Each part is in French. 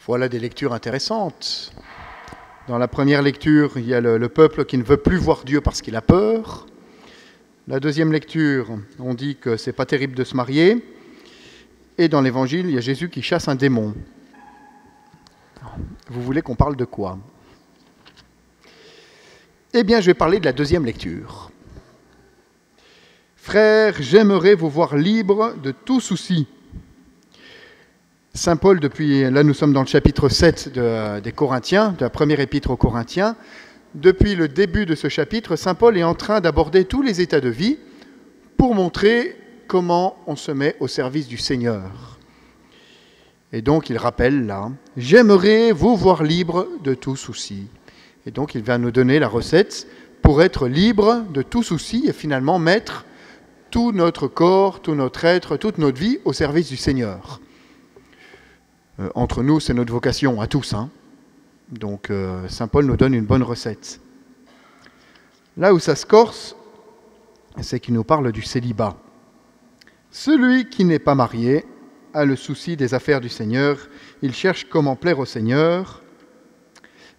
Voilà des lectures intéressantes. Dans la première lecture, il y a le peuple qui ne veut plus voir Dieu parce qu'il a peur. La deuxième lecture, on dit que c'est pas terrible de se marier. Et dans l'Évangile, il y a Jésus qui chasse un démon. Vous voulez qu'on parle de quoi? Eh bien, je vais parler de la deuxième lecture. Frères, j'aimerais vous voir libres de tout souci. Saint Paul, là nous sommes dans le chapitre 7 des Corinthiens, de la première épître aux Corinthiens. Depuis le début de ce chapitre, Saint Paul est en train d'aborder tous les états de vie pour montrer comment on se met au service du Seigneur. Et donc il rappelle là, « J'aimerais vous voir libre de tout souci ». Et donc il va nous donner la recette pour être libre de tout souci et finalement mettre tout notre corps, tout notre être, toute notre vie au service du Seigneur. Entre nous, c'est notre vocation à tous. Donc Saint Paul nous donne une bonne recette. Là où ça se corse, c'est qu'il nous parle du célibat. Celui qui n'est pas marié a le souci des affaires du Seigneur. Il cherche comment plaire au Seigneur.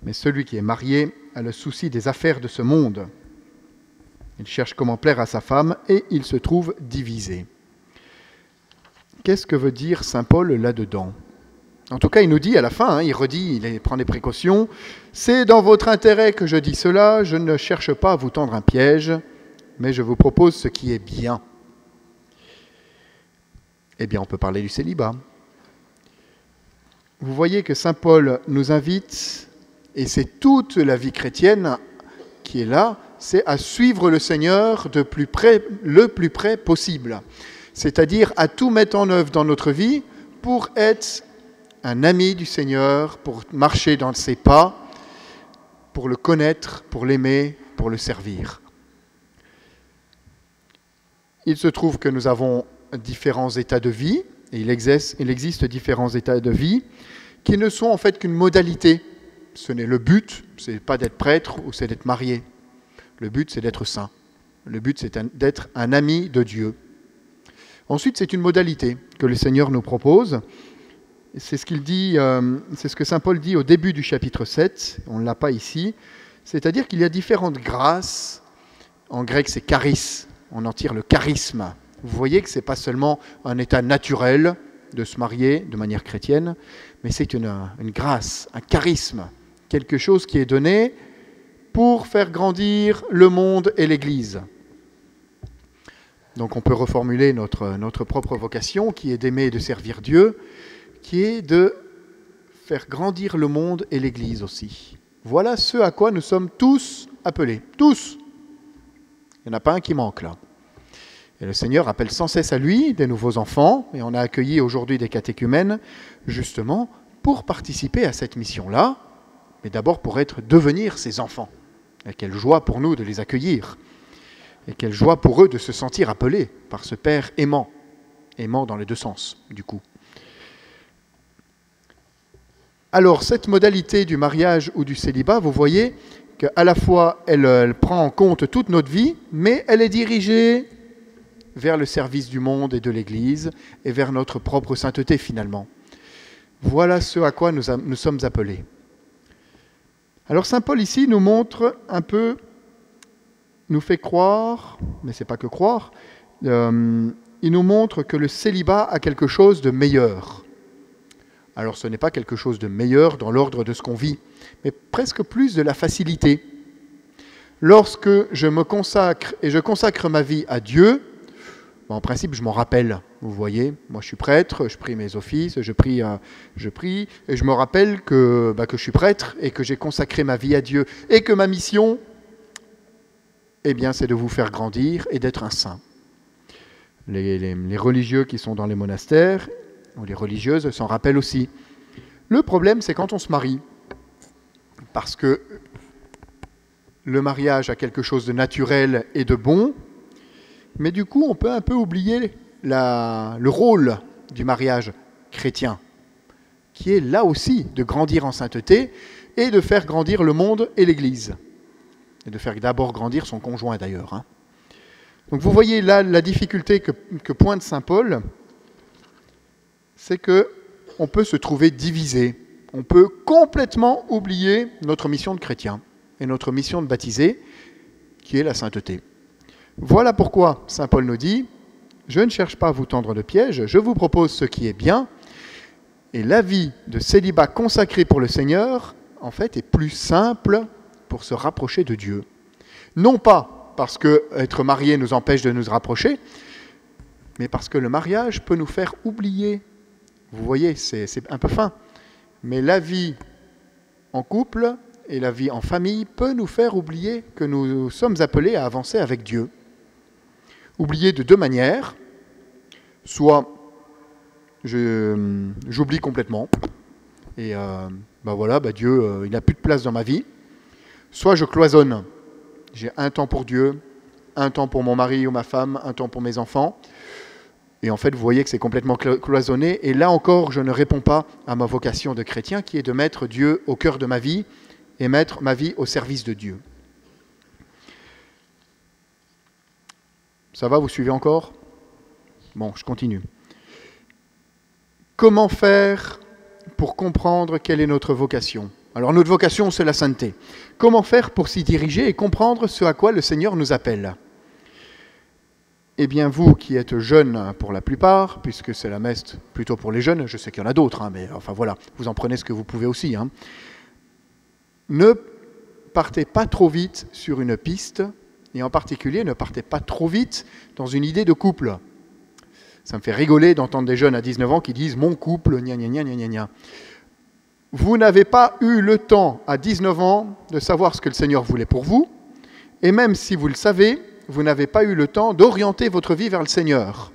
Mais celui qui est marié a le souci des affaires de ce monde. Il cherche comment plaire à sa femme et il se trouve divisé. Qu'est-ce que veut dire Saint Paul là-dedans ? En tout cas, il nous dit à la fin, il redit, il prend des précautions. « C'est dans votre intérêt que je dis cela, je ne cherche pas à vous tendre un piège, mais je vous propose ce qui est bien. » Eh bien, on peut parler du célibat. Vous voyez que Saint Paul nous invite, et c'est toute la vie chrétienne qui est là, c'est à suivre le Seigneur le plus près possible. C'est-à-dire à tout mettre en œuvre dans notre vie pour être un ami du Seigneur, pour marcher dans ses pas, pour le connaître, pour l'aimer, pour le servir. Il se trouve que nous avons différents états de vie, et il existe différents états de vie qui ne sont en fait qu'une modalité. Ce n'est le but, ce n'est pas d'être prêtre ou c'est d'être marié. Le but, c'est d'être saint. Le but, c'est d'être un ami de Dieu. Ensuite, c'est une modalité que le Seigneur nous propose. C'est ce qu'il dit, c'est ce que Saint Paul dit au début du chapitre 7, on ne l'a pas ici, c'est-à-dire qu'il y a différentes grâces, en grec c'est charis, on en tire le charisme. Vous voyez que ce n'est pas seulement un état naturel de se marier de manière chrétienne, mais c'est une grâce, un charisme, quelque chose qui est donné pour faire grandir le monde et l'Église. Donc on peut reformuler notre propre vocation qui est d'aimer et de servir Dieu, qui est de faire grandir le monde et l'Église aussi. Voilà ce à quoi nous sommes tous appelés. Tous. Il n'y en a pas un qui manque là. Et le Seigneur appelle sans cesse à lui des nouveaux enfants, et on a accueilli aujourd'hui des catéchumènes, justement pour participer à cette mission-là, mais d'abord pour devenir ses enfants. Et quelle joie pour nous de les accueillir. Et quelle joie pour eux de se sentir appelés par ce Père aimant. Aimant dans les deux sens, du coup. Alors, cette modalité du mariage ou du célibat, vous voyez qu'à la fois, elle prend en compte toute notre vie, mais elle est dirigée vers le service du monde et de l'Église, et vers notre propre sainteté, finalement. Voilà ce à quoi nous sommes appelés. Alors, Saint Paul, ici, nous montre un peu, nous fait croire, mais ce n'est pas que croire, il nous montre que le célibat a quelque chose de meilleur. Alors ce n'est pas quelque chose de meilleur dans l'ordre de ce qu'on vit, mais presque plus de la facilité. Lorsque je me consacre et je consacre ma vie à Dieu, en principe je m'en rappelle, vous voyez, moi je suis prêtre, je prie mes offices, je prie et je me rappelle que je suis prêtre et que j'ai consacré ma vie à Dieu et que ma mission, eh bien, c'est de vous faire grandir et d'être un saint. Les religieux qui sont dans les monastères, ou les religieuses s'en rappellent aussi. Le problème, c'est quand on se marie. Parce que le mariage a quelque chose de naturel et de bon, mais du coup, on peut un peu oublier le rôle du mariage chrétien, qui est là aussi de grandir en sainteté et de faire grandir le monde et l'Église. Et de faire d'abord grandir son conjoint d'ailleurs. Donc vous voyez là la difficulté que pointe Saint Paul, c'est qu'on peut se trouver divisé. on peut complètement oublier notre mission de chrétien et notre mission de baptisé, qui est la sainteté. Voilà pourquoi saint Paul nous dit « Je ne cherche pas à vous tendre de piège, je vous propose ce qui est bien. » Et la vie de célibat consacrée pour le Seigneur, en fait, est plus simple pour se rapprocher de Dieu. Non pas parce que être marié nous empêche de nous rapprocher, mais parce que le mariage peut nous faire oublier. Vous voyez, c'est un peu fin. Mais la vie en couple et la vie en famille peut nous faire oublier que nous sommes appelés à avancer avec Dieu. Oublier de deux manières. Soit j'oublie complètement et Dieu, il n'a plus de place dans ma vie. Soit je cloisonne. J'ai un temps pour Dieu, un temps pour mon mari ou ma femme, un temps pour mes enfants. Et en fait, vous voyez que c'est complètement cloisonné. Et là encore, je ne réponds pas à ma vocation de chrétien qui est de mettre Dieu au cœur de ma vie et mettre ma vie au service de Dieu. Ça va, vous suivez encore ? Bon, je continue. Comment faire pour comprendre quelle est notre vocation ? Alors notre vocation, c'est la sainteté. Comment faire pour s'y diriger et comprendre ce à quoi le Seigneur nous appelle ? Eh bien, vous qui êtes jeunes pour la plupart, puisque c'est la messe plutôt pour les jeunes, je sais qu'il y en a d'autres, mais enfin voilà, vous en prenez ce que vous pouvez aussi. Ne partez pas trop vite sur une piste, et en particulier, ne partez pas trop vite dans une idée de couple. Ça me fait rigoler d'entendre des jeunes à 19 ans qui disent « mon couple, gna gna gna gna gna ». Vous n'avez pas eu le temps à 19 ans de savoir ce que le Seigneur voulait pour vous, et même si vous le savez, vous n'avez pas eu le temps d'orienter votre vie vers le Seigneur.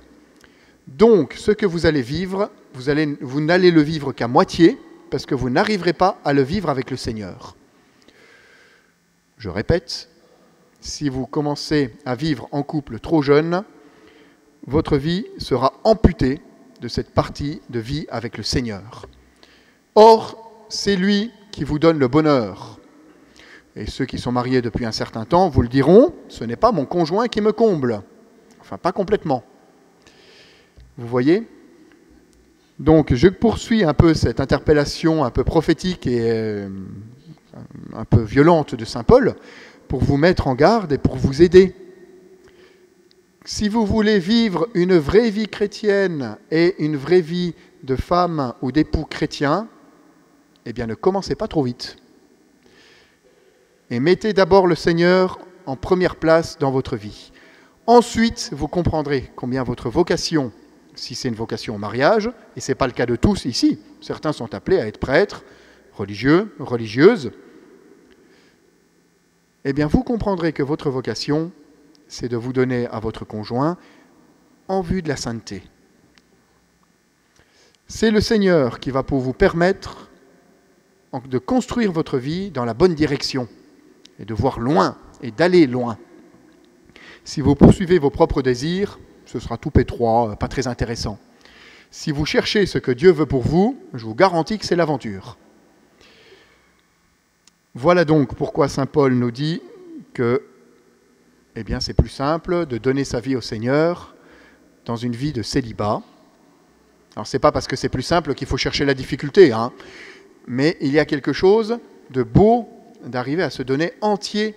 Donc, ce que vous allez vivre, vous n'allez le vivre qu'à moitié, parce que vous n'arriverez pas à le vivre avec le Seigneur. Je répète, si vous commencez à vivre en couple trop jeune, votre vie sera amputée de cette partie de vie avec le Seigneur. Or, c'est lui qui vous donne le bonheur. Et ceux qui sont mariés depuis un certain temps vous le diront, ce n'est pas mon conjoint qui me comble. Enfin, pas complètement. Vous voyez ? Donc, je poursuis un peu cette interpellation un peu prophétique et un peu violente de saint Paul pour vous mettre en garde et pour vous aider. Si vous voulez vivre une vraie vie chrétienne et une vraie vie de femme ou d'époux chrétien, eh bien ne commencez pas trop vite. Et mettez d'abord le Seigneur en première place dans votre vie. Ensuite, vous comprendrez combien votre vocation, si c'est une vocation au mariage, et ce n'est pas le cas de tous ici, certains sont appelés à être prêtres, religieux, religieuses, eh bien vous comprendrez que votre vocation, c'est de vous donner à votre conjoint en vue de la sainteté. C'est le Seigneur qui va pour vous permettre de construire votre vie dans la bonne direction et de voir loin et d'aller loin. Si vous poursuivez vos propres désirs, ce sera tout pétroit, pas très intéressant. Si vous cherchez ce que Dieu veut pour vous, je vous garantis que c'est l'aventure. Voilà donc pourquoi saint Paul nous dit que c'est plus simple de donner sa vie au Seigneur dans une vie de célibat. Alors, ce n'est pas parce que c'est plus simple qu'il faut chercher la difficulté, mais il y a quelque chose de beau d'arriver à se donner entier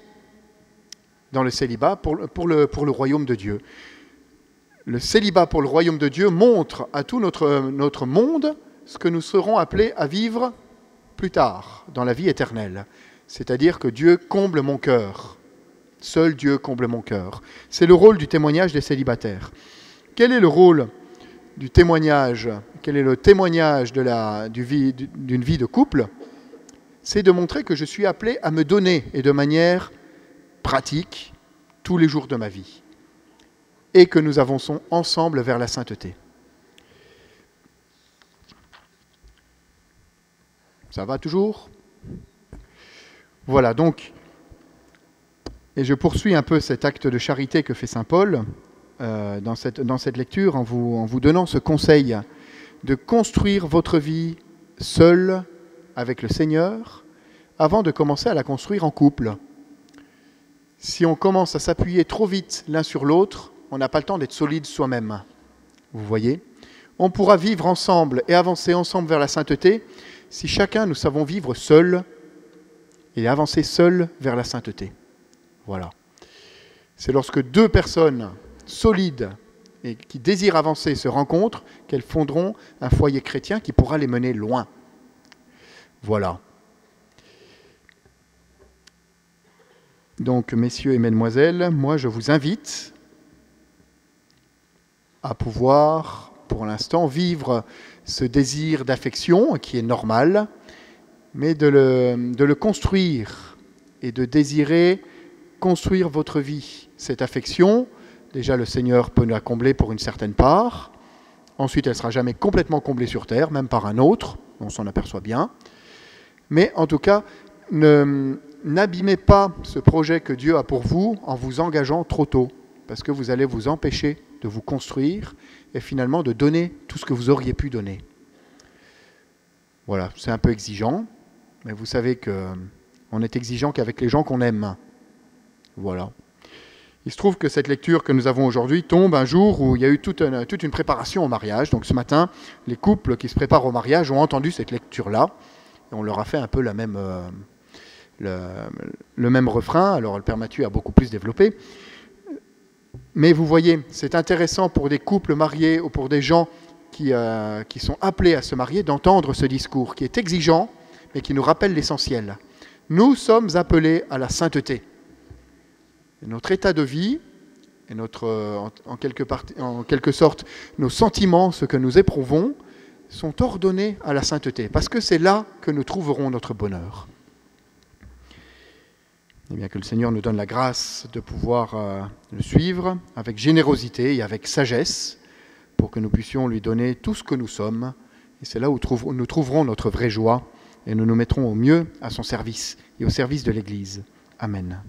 dans le célibat pour le royaume de Dieu. Le célibat pour le royaume de Dieu montre à tout notre monde ce que nous serons appelés à vivre plus tard, dans la vie éternelle. C'est-à-dire que Dieu comble mon cœur. Seul Dieu comble mon cœur. C'est le rôle du témoignage des célibataires. Quel est le rôle du témoignage ? Quel est le témoignage d'une vie de couple ? C'est de montrer que je suis appelé à me donner, et de manière pratique, tous les jours de ma vie. Et que nous avançons ensemble vers la sainteté. Ça va toujours ? Voilà, donc, et je poursuis un peu cet acte de charité que fait saint Paul dans cette lecture en vous donnant ce conseil de construire votre vie seul avec le Seigneur avant de commencer à la construire en couple. Si on commence à s'appuyer trop vite l'un sur l'autre, on n'a pas le temps d'être solide soi-même. Vous voyez ? On pourra vivre ensemble et avancer ensemble vers la sainteté si chacun nous savons vivre seul et avancer seul vers la sainteté. Voilà. C'est lorsque deux personnes solides et qui désirent avancer se rencontrent qu'elles fonderont un foyer chrétien qui pourra les mener loin. Voilà. Donc, messieurs et mesdemoiselles, moi je vous invite à pouvoir, pour l'instant, vivre ce désir d'affection qui est normal, mais de le construire et de désirer construire votre vie. Cette affection, déjà le Seigneur peut la combler pour une certaine part, ensuite elle ne sera jamais complètement comblée sur terre, même par un autre, on s'en aperçoit bien, mais en tout cas, n'abîmez pas ce projet que Dieu a pour vous en vous engageant trop tôt, parce que vous allez vous empêcher de vous construire et finalement de donner tout ce que vous auriez pu donner. Voilà, c'est un peu exigeant, mais vous savez qu'on est exigeant qu'avec les gens qu'on aime. Voilà. Il se trouve que cette lecture que nous avons aujourd'hui tombe un jour où il y a eu toute une préparation au mariage. Donc ce matin, les couples qui se préparent au mariage ont entendu cette lecture-là, et on leur a fait un peu le même refrain. Alors le Père Mathieu a beaucoup plus développé. Mais vous voyez, c'est intéressant pour des couples mariés ou pour des gens qui sont appelés à se marier d'entendre ce discours qui est exigeant, mais qui nous rappelle l'essentiel. Nous sommes appelés à la sainteté. Et notre état de vie, et en quelque sorte, nos sentiments, ce que nous éprouvons, sont ordonnés à la sainteté, parce que c'est là que nous trouverons notre bonheur. Eh bien, que le Seigneur nous donne la grâce de pouvoir le suivre avec générosité et avec sagesse, pour que nous puissions lui donner tout ce que nous sommes. Et c'est là où nous trouverons notre vraie joie, et nous nous mettrons au mieux à son service et au service de l'Église. Amen.